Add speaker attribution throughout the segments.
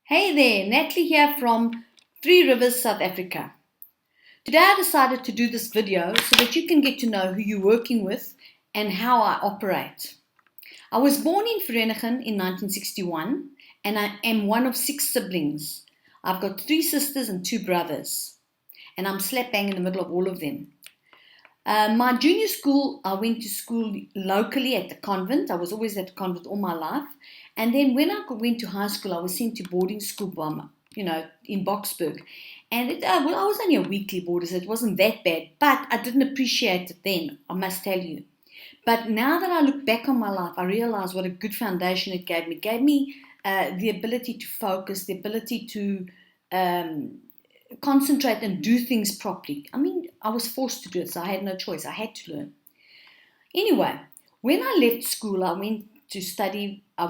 Speaker 1: Hey there, Natalie here from Three Rivers, South Africa. Today I decided to do this video so that you can get to know who you're working with and how I operate. I was born in Vereeniging in 1961 and I am one of six siblings. I've got three sisters and two brothers and I'm slap bang in the middle of all of them. My junior school, I went to school locally at the convent. I was always at the convent all my life. And then when I went to high school, I was sent to boarding school in Boksburg. And I was only a weekly boarder, so it wasn't that bad. But I didn't appreciate it then, I must tell you. But now that I look back on my life, I realize what a good foundation it gave me. It gave me the ability to focus, the ability to concentrate and do things properly. I mean, I was forced to do it, so I had no choice. I had to learn. Anyway, when I left school, I went to study. I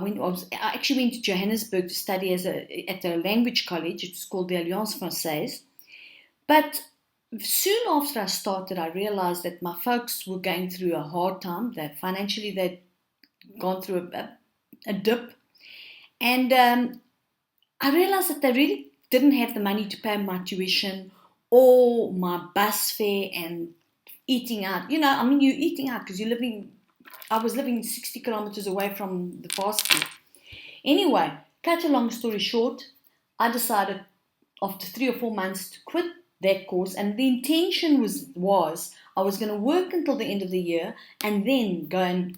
Speaker 1: actually went to Johannesburg to study at a language college. It's called the Alliance Française. But soon after I started, I realized that my folks were going through a hard time. That financially they'd gone through a dip, and I realized that they really didn't have the money to pay my tuition or my bus fare and eating out. You're eating out because I was living 60 kilometers away from the varsity. Anyway, cut a long story short, I decided after 3 or 4 months to quit that course, and the intention was I was going to work until the end of the year and then go and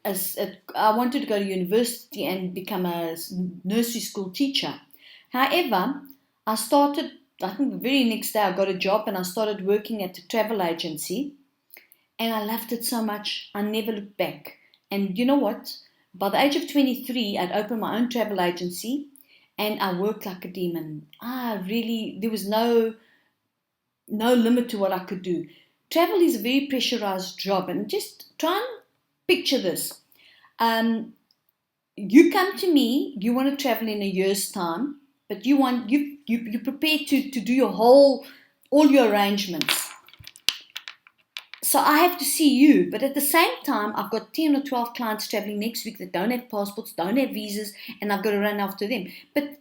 Speaker 1: I wanted to go to university and become a nursery school teacher. However, I think the very next day I got a job and I started working at a travel agency. And I loved it so much, I never looked back. And you know what? By the age of 23, I'd opened my own travel agency and I worked like a demon. There was no limit to what I could do. Travel is a very pressurized job, and just try and picture this. You come to me, you want to travel in a year's time, but you're prepared to do all your arrangements. So I have to see you, but at the same time, I've got 10 or 12 clients traveling next week that don't have passports, don't have visas, and I've got to run after them. But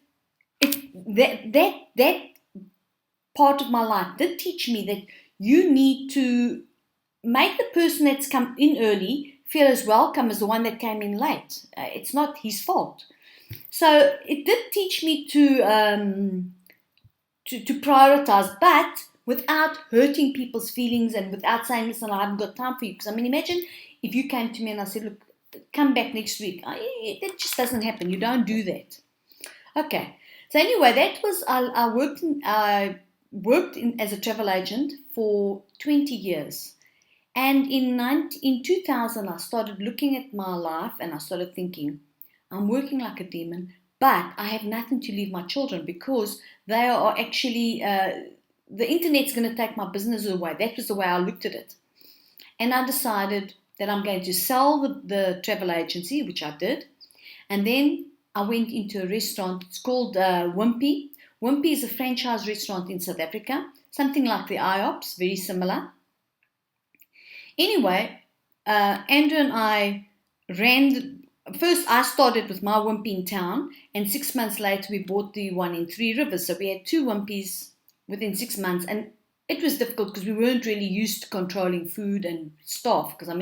Speaker 1: that part of my life did teach me that you need to make the person that's come in early feel as welcome as the one that came in late. It's not his fault. So it did teach me to prioritize, but without hurting people's feelings and without saying, listen, I haven't got time for you. Because imagine if you came to me and I said, look, come back next week. It just doesn't happen. You don't do that. Okay. So anyway, that was, I worked as a travel agent for 20 years. And in 2000, I started looking at my life and I started thinking, I'm working like a demon, but I have nothing to leave my children because they are actually, the internet's going to take my business away. That was the way I looked at it. And I decided that I'm going to sell the travel agency, which I did. And then I went into a restaurant. It's called Wimpy. Wimpy is a franchise restaurant in South Africa, something like the IOPS, very similar. Anyway, Andrew and I first I started with my Wimpy in town, and 6 months later we bought the one in Three Rivers. So we had two Wimpys within 6 months, and it was difficult because we weren't really used to controlling food and staff, because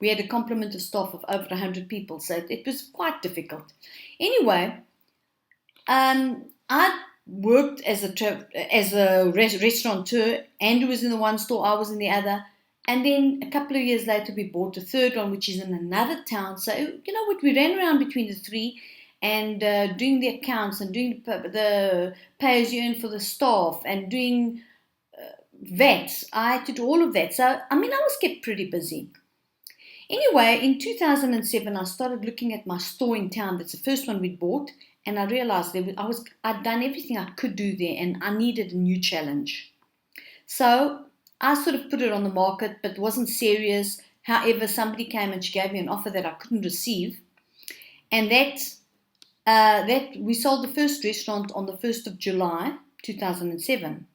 Speaker 1: we had a complement of staff of over 100 people, so it was quite difficult. Anyway, I worked as a restaurateur. Andrew was in the one store, I was in the other. And then a couple of years later, we bought a third one, which is in another town. So, you know what, we ran around between the three and doing the accounts and doing the pay-as-you-earn for the staff and doing VAT. I had to do all of that. So, I was kept pretty busy. Anyway, in 2007, I started looking at my store in town. That's the first one we'd bought. And I realized I'd done everything I could do there and I needed a new challenge. So I sort of put it on the market, but wasn't serious. However, somebody came and she gave me an offer that I couldn't receive. And that we sold the first restaurant on the 1st of July, 2007.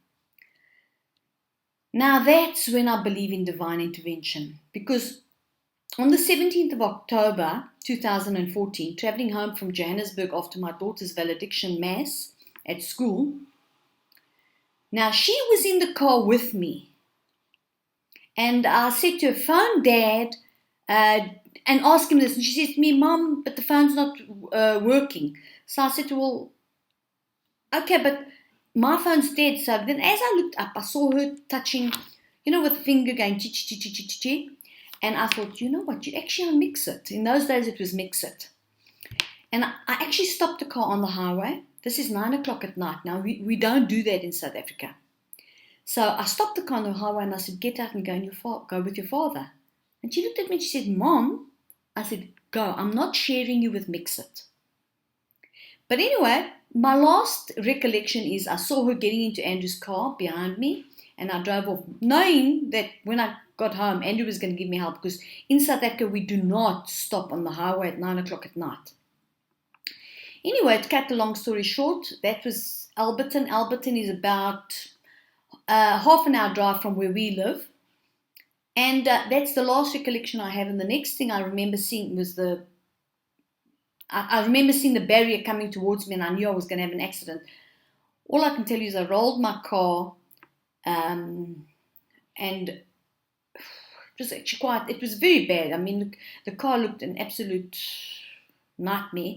Speaker 1: Now that's when I believe in divine intervention, because On the 17th of October 2014, travelling home from Johannesburg after my daughter's valediction mass at school. Now, she was in the car with me. And I said to her, phone Dad and ask him this. And she says to me, Mom, but the phone's not working. So I said to her, well, okay, but my phone's dead. So then as I looked up, I saw her touching, with the finger going chi-chi-chi-chi-chi-chi. And I thought, you know what, you actually unmix it. In those days, it was mix it. And I actually stopped the car on the highway. This is 9 o'clock at night. Now, we don't do that in South Africa. So I stopped the car on the highway and I said, get out and go with your father. And she looked at me and she said, Mom, I said, go. I'm not sharing you with Mix-It. But anyway, my last recollection is I saw her getting into Andrew's car behind me and I drove off, knowing that when I got home, Andrew was going to give me help because in South Africa, we do not stop on the highway at 9 o'clock at night. Anyway, to cut the long story short, that was Alberton. Alberton is about half an hour drive from where we live. And that's the last recollection I have. And the next thing I remember seeing was I remember seeing the barrier coming towards me and I knew I was going to have an accident. All I can tell you is I rolled my car and it was actually it was very bad. I mean, the car looked an absolute nightmare.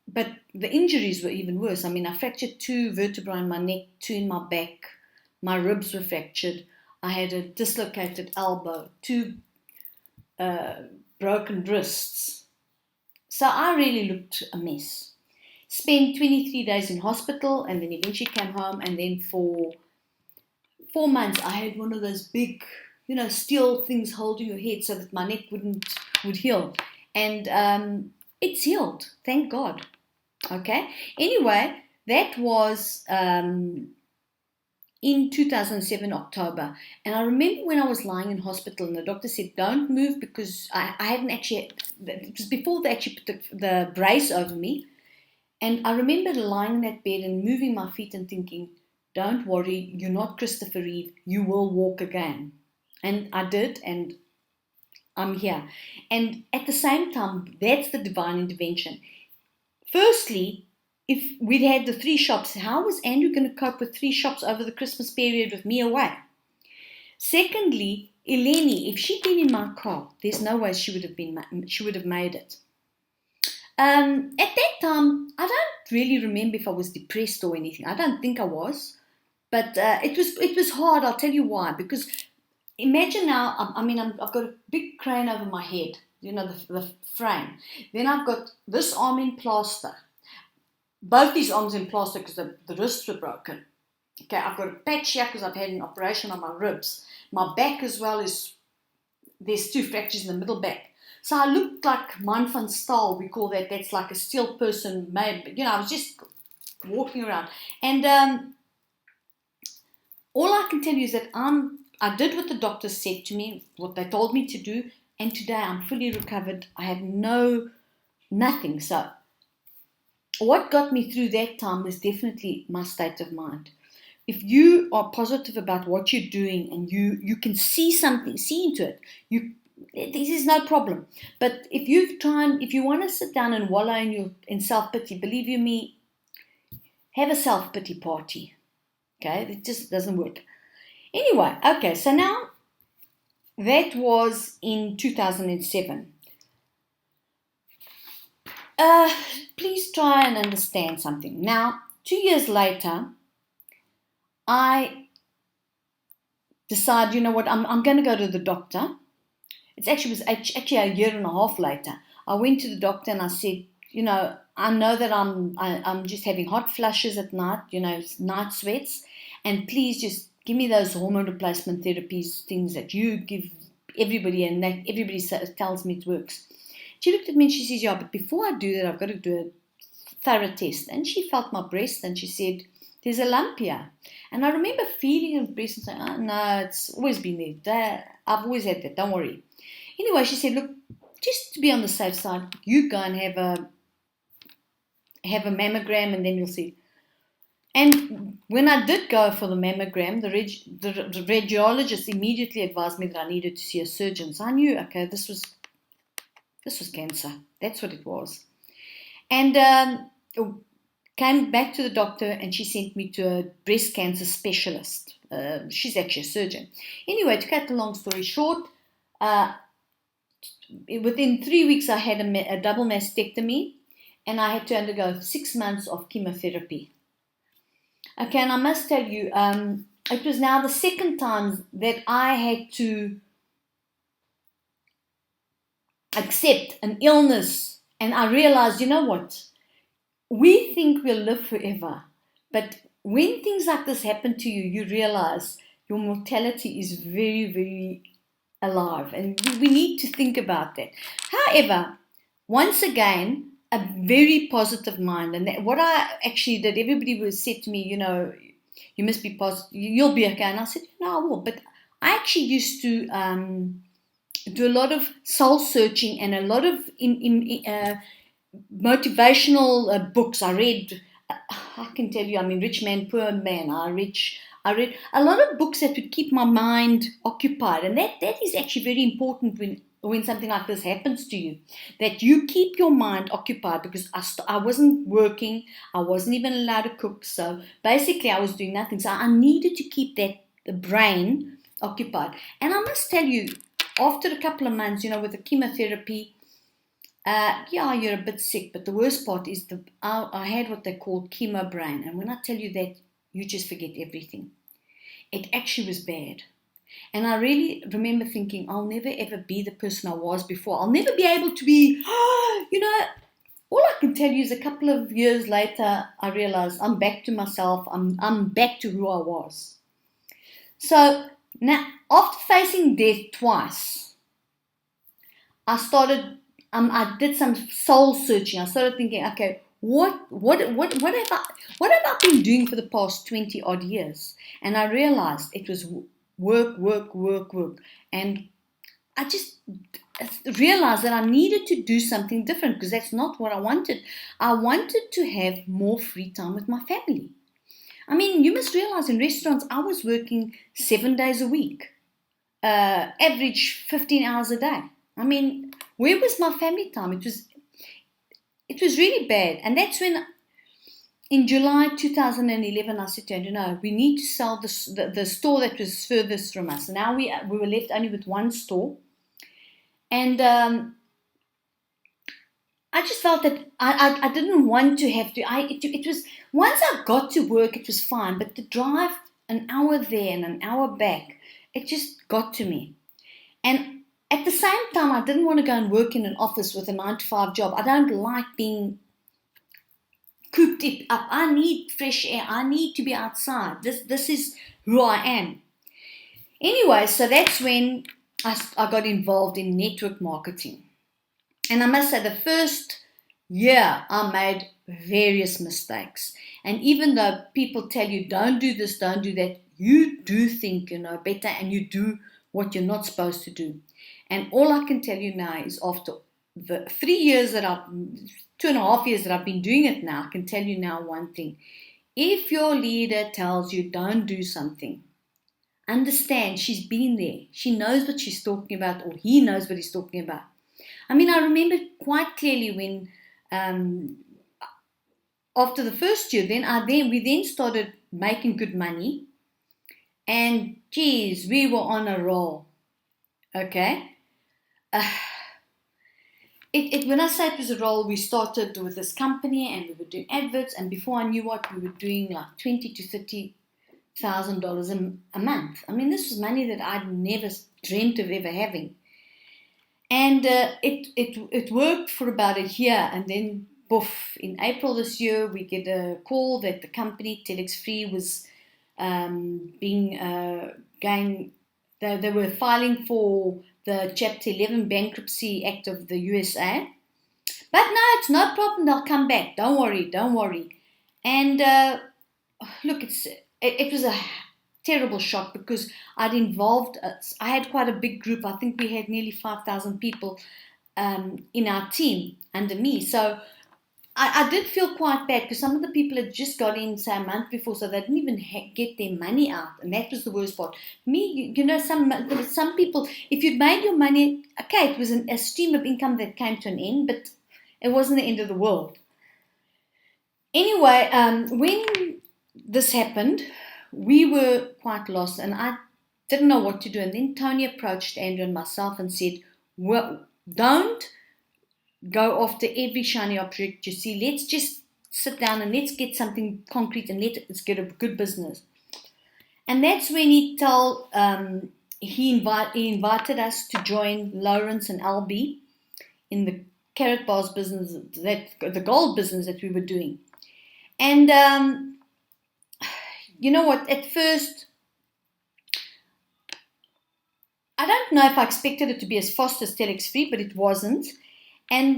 Speaker 1: But the injuries were even worse. I mean, I fractured 2 vertebrae in my neck, 2 in my back. My ribs were fractured. I had a dislocated elbow, 2 broken wrists. So I really looked a mess. Spent 23 days in hospital and then eventually came home. And then for 4 months, I had one of those big, steel things holding your head so that my neck would heal. And it's healed, thank God. Okay. Anyway, that was in 2007 October, and I remember when I was lying in hospital, and the doctor said, "Don't move," because I hadn't actually. It was before they actually put the brace over me, and I remember lying in that bed and moving my feet and thinking, "Don't worry, you're not Christopher Reeve. You will walk again," and I did, and I'm here. And at the same time, that's the divine intervention. Firstly, if we'd had the 3 shops, how was Andrew going to cope with 3 shops over the Christmas period with me away? Secondly, Eleni, if she'd been in my car, there's no way she would have made it. At that time, I don't really remember if I was depressed or anything. I don't think I was, but it was hard. I'll tell you why. Because imagine now, I've got a big crane over my head, the frame. Then I've got this arm in plaster. Both these arms in plaster because the wrists were broken. Okay, I've got a patch here because I've had an operation on my ribs. My back as well there's 2 fractures in the middle back. So I looked like Man van Staal, we call that. That's like a steel person made. I was just walking around. And all I can tell you is that I did what the doctor said to me, what they told me to do, and today I'm fully recovered. I have nothing. So what got me through that time was definitely my state of mind. If you are positive about what you're doing and you can see something, see into it, this is no problem. But if you want to sit down and wallow in self-pity, believe you me, have a self-pity party. Okay, it just doesn't work. Anyway, okay, so now that was in 2007. Please try and understand something. Now, 2 years later, I decide, you know what, I'm going to go to the doctor. It was actually a year and a half later. I went to the doctor and I said, I know that I'm just having hot flushes at night, night sweats, and please just give me those hormone replacement therapies, things that you give everybody, and that everybody tells me it works. She looked at me and she says, yeah, but before I do that, I've got to do a thorough test. And she felt my breast and she said, there's a lump here. And I remember feeling her breast and saying, oh, no, it's always been there. I've always had that, don't worry. Anyway, she said, look, just to be on the safe side, you go and have a mammogram and then you'll see. And when I did go for the mammogram, the radiologist immediately advised me that I needed to see a surgeon. So I knew, okay, this was cancer. That's what it was. And came back to the doctor, and she sent me to a breast cancer specialist. She's actually a surgeon. Anyway, to cut the long story short, within 3 weeks I had a double mastectomy, and I had to undergo 6 months of chemotherapy. Okay, and I must tell you, it was now the second time that I had to accept an illness, and I realized, you know what? We think we'll live forever, but when things like this happen to you, you realize your mortality is very, very alive, and we need to think about that. However, once again, a very positive mind, and what I actually did, everybody was said to me, you must be positive, you'll be okay, and I said, no, I will. But I actually used to do a lot of soul searching and a lot of motivational books. I read, I can tell you, Rich Man, Poor Man. I read a lot of books that would keep my mind occupied, and that is actually very important when something like this happens to you, that you keep your mind occupied, because I wasn't working, I wasn't even allowed to cook, so basically I was doing nothing. So I needed to keep the brain occupied. And I must tell you, after a couple of months, with the chemotherapy, you're a bit sick, but the worst part is I had what they call chemo brain, and when I tell you that, you just forget everything. It actually was bad. And I really remember thinking, I'll never ever be the person I was before. I'll never be able to be, all I can tell you is a couple of years later, I realized I'm back to myself. I'm back to who I was. So now, after facing death twice, I did some soul searching. I started thinking, okay, what have I been doing for the past 20 odd years? And I realized it was work. And I just realized that I needed to do something different, because that's not what I wanted. I wanted to have more free time with my family. You must realize, in restaurants, I was working 7 days a week, average 15 hours a day. Where was my family time? It was really bad. And that's when, in July 2011, I said to her, we need to sell the store that was furthest from us. Now we were left only with one store. And I just felt that I didn't want to have to. It was, once I got to work, it was fine. But the drive an hour there and an hour back, it just got to me. And at the same time, I didn't want to go and work in an office with a 9-to-5 job. I don't like being cooped up. I need fresh air. I need to be outside. This is who I am. Anyway, so that's when I got involved in network marketing. And I must say, the first year I made various mistakes. And even though people tell you, don't do this, don't do that, you do think you know better, and you do what you're not supposed to do. And all I can tell you now is, after the 3 years 2.5 years that I've been doing it now, I can tell you now one thing. If your leader tells you don't do something, understand she's been there. She knows what she's talking about, or he knows what he's talking about. I remember quite clearly when, after the first year, we then started making good money, and geez, we were on a roll. Okay. When I say it was a roll, we started with this company and we were doing adverts, and before I knew what, we were doing like $20,000 to $30,000 a month. This was money that I'd never dreamt of ever having. And it worked for about a year, and then poof, in April this year, we get a call that the company, Telex Free, was they were filing for the Chapter 11 Bankruptcy Act of the USA. But no, it's no problem, they'll come back. Don't worry. And look, it was a terrible shock, because I had quite a big group. I think we had nearly 5,000 people in our team under me. So I did feel quite bad because some of the people had just got in, say, a month before, so they didn't even get their money out, and that was the worst part. Me, there were some people, if you'd made your money, okay, it was a stream of income that came to an end, but it wasn't the end of the world. Anyway, when this happened, we were quite lost, and I didn't know what to do. And then Tony approached Andrew and myself and said, well, don't go after every shiny object you see. Let's just sit down and let's get something concrete and let's get a good business. And that's when he invited us to join Lawrence and Albie in the Carrot Bars business, the gold business that we were doing. And you know what? At first, I don't know if I expected it to be as fast as Telex Free, but it wasn't. And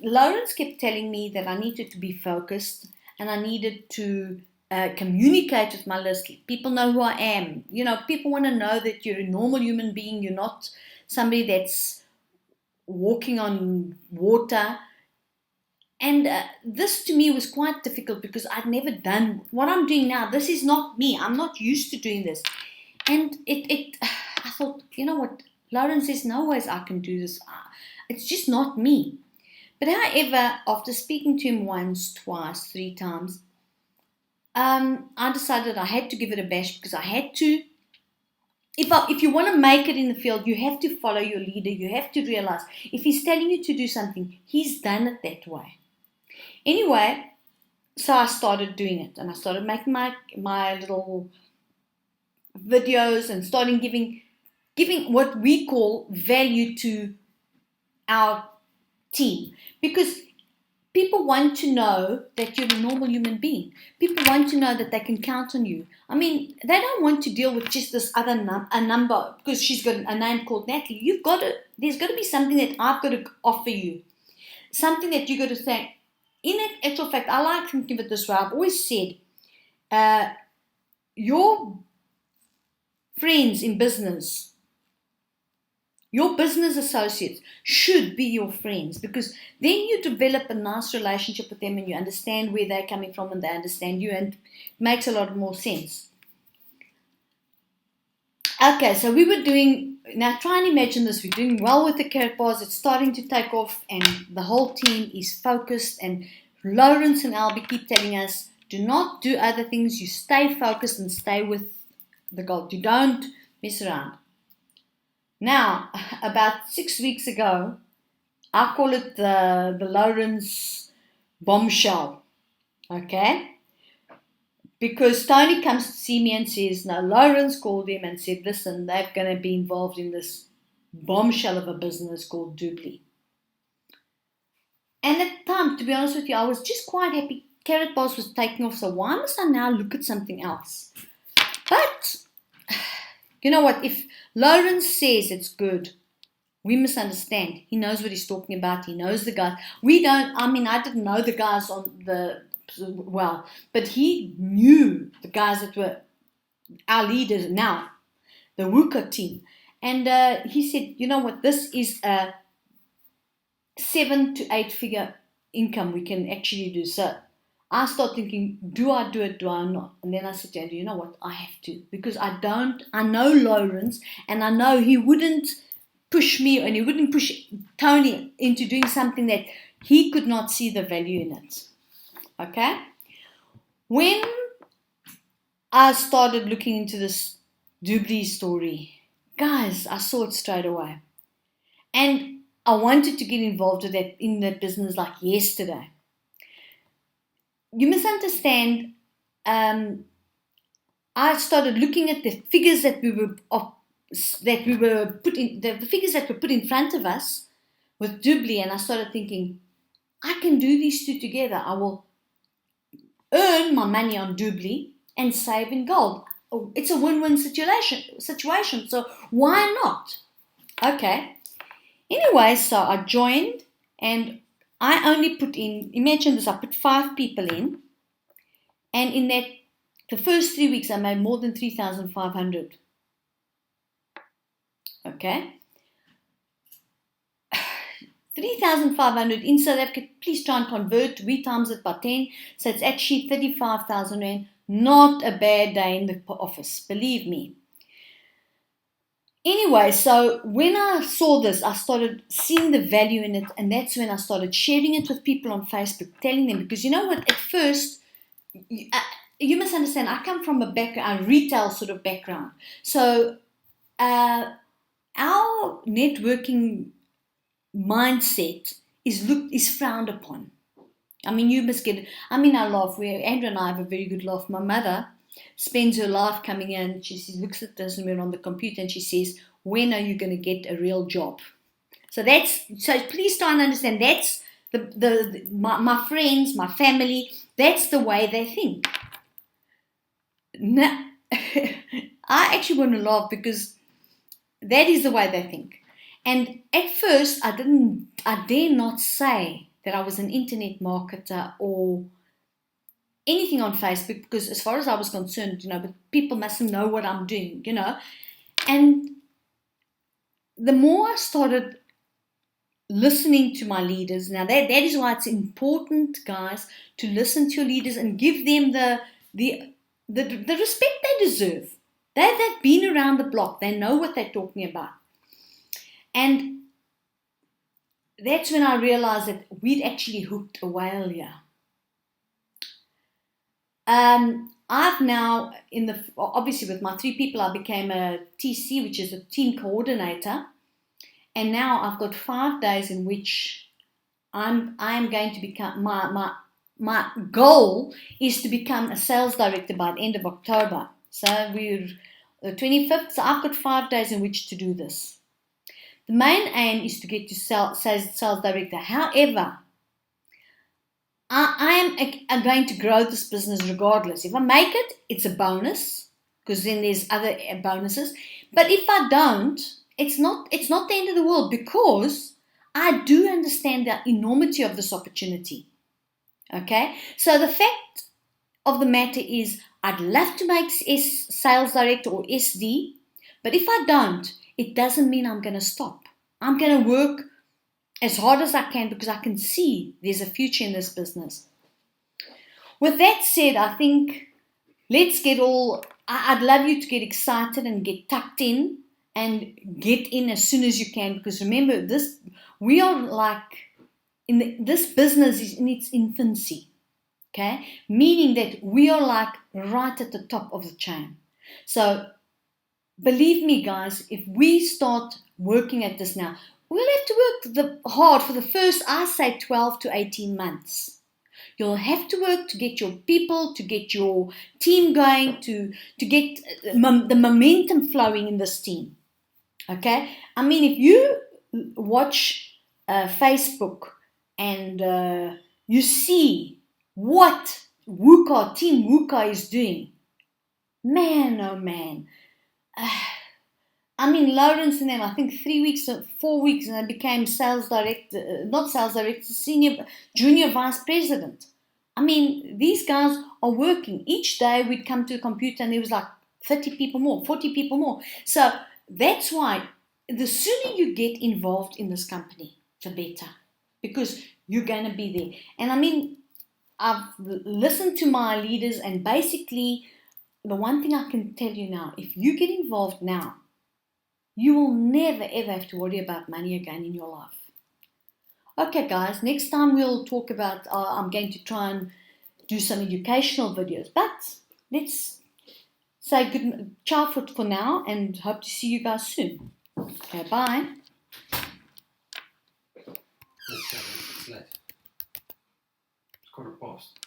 Speaker 1: Lawrence kept telling me that I needed to be focused and I needed to communicate with my list. People know who I am. You know, people want to know that you're a normal human being. You're not somebody that's walking on water. And this to me was quite difficult because I'd never done what I'm doing now. This is not me. I'm not used to doing this. And I thought, you know what? Lawrence, there's no ways I can do this. It's just not me. But however, after speaking to him once, twice, 3 times, I decided I had to give it a bash because I had to. If you want to make it in the field, you have to follow your leader. You have to realize if he's telling you to do something, he's done it that way. Anyway, so I started doing it and I started making my little videos and starting giving what we call value to our team, because people want to know that you're a normal human being. People want to know that they can count on you. I mean, they don't want to deal with just this other number because she's got a name called Natalie. There's got to be something that I've got to offer you, something that you've got to think. In actual fact, I like to think of it this way. I've always said, your friends in business, your business associates should be your friends, because then you develop a nice relationship with them and you understand where they're coming from and they understand you, and it makes a lot more sense. Okay, so we were doing, now try and imagine this, we're doing well with the Carrot Bars, it's starting to take off and the whole team is focused, and Lawrence and Albie keep telling us, do not do other things, you stay focused and stay with the goal, you don't mess around. Now, about 6 weeks ago, I call it the Lawrence bombshell, okay? Because Tony comes to see me and says, no, Lawrence called him and said, listen, they're going to be involved in this bombshell of a business called Doobly. And at the time, to be honest with you, I was just quite happy. Carrot Bars was taking off, so why must I now look at something else? But you know what? If Lawrence says it's good, we must understand. He knows what he's talking about. He knows the guys. I didn't know the guys but he knew the guys that were our leaders now, the WUKA team. And he said, you know what? This is a 7 to 8 figure income we can actually do. So I start thinking, do I do it, do I not? And then I said to Andrew, you know what, I have to. Because I know Lawrence, and I know he wouldn't push me and he wouldn't push Tony into doing something that he could not see the value in it. Okay? When I started looking into this Doobly story, guys, I saw it straight away. And I wanted to get involved in that business like yesterday. You must understand, I started looking at the figures that were put in, the figures that were put in front of us with Doobly, and I started thinking, I can do these two together. I will earn my money on Doobly and save in gold. It's a win-win situation. So why not? Okay. Anyway, so I joined, and I only put in, imagine this, I put 5 people in, and in the first 3 weeks I made more than 3,500. Okay? 3,500 in South Africa. Please try and convert. We times it by 10. So it's actually 35,000 Rand. Not a bad day in the office, believe me. Anyway, so when I saw this, I started seeing the value in it, and that's when I started sharing it with people on Facebook, telling them, because you know what, at first, you must understand, I come from a retail sort of background. So our networking mindset is frowned upon. I mean, you must get, I laugh. Andrew and I have a very good laugh. My mother spends her life coming in. She looks at this and we're on the computer and she says, when are you going to get a real job? So please try and understand, that's my friends, my family, that's the way they think. Now, I actually want to laugh because that is the way they think. And at first, I dare not say that I was an internet marketer or anything on Facebook, because as far as I was concerned, but people mustn't know what I'm doing, And the more I started listening to my leaders, now that is why it's important, guys, to listen to your leaders and give them the respect they deserve. They've been around the block. They know what they're talking about. And that's when I realized that we'd actually hooked a whale here. I've now, obviously with my 3 people, I became a TC, which is a team coordinator. And now I've got 5 days in which I'm going to become, my goal is to become a sales director by the end of October. So we're the 25th, so I've got 5 days in which to do this. The main aim is to get to sales director. However, I am going to grow this business regardless. If I make it, it's a bonus, because then there's other bonuses. But if I don't, it's not the end of the world, because I do understand the enormity of this opportunity. Okay? So the fact of the matter is, I'd love to make sales director or SD, but if I don't, it doesn't mean I'm going to stop. I'm going to work as hard as I can, because I can see there's a future in this business. With that said, I think I'd love you to get excited and get tucked in and get in as soon as you can, because remember, this business is in its infancy. Okay? Meaning that we are like right at the top of the chain. So believe me, guys, if we start working at this now, we'll have to work hard for the first, I say, 12 to 18 months. You'll have to work to get your people, to get your team going, to get the momentum flowing in this team. Okay? I mean, if you watch Facebook and you see what Team WUKA is doing, man, oh man. I mean, Lawrence and them, I think 3 weeks or 4 weeks, and I became junior vice president. I mean, these guys are working. Each day we'd come to the computer and there was like 30 people more, 40 people more. So that's why the sooner you get involved in this company, the better, because you're going to be there. And I mean, I've listened to my leaders, and basically the one thing I can tell you now, if you get involved now, you will never ever have to worry about money again in your life. Okay, guys, next time we'll talk about, I'm going to try and do some educational videos, but let's say ciao for now, and hope to see you guys soon. Okay, bye.
Speaker 2: It's late. It's 1/4 past.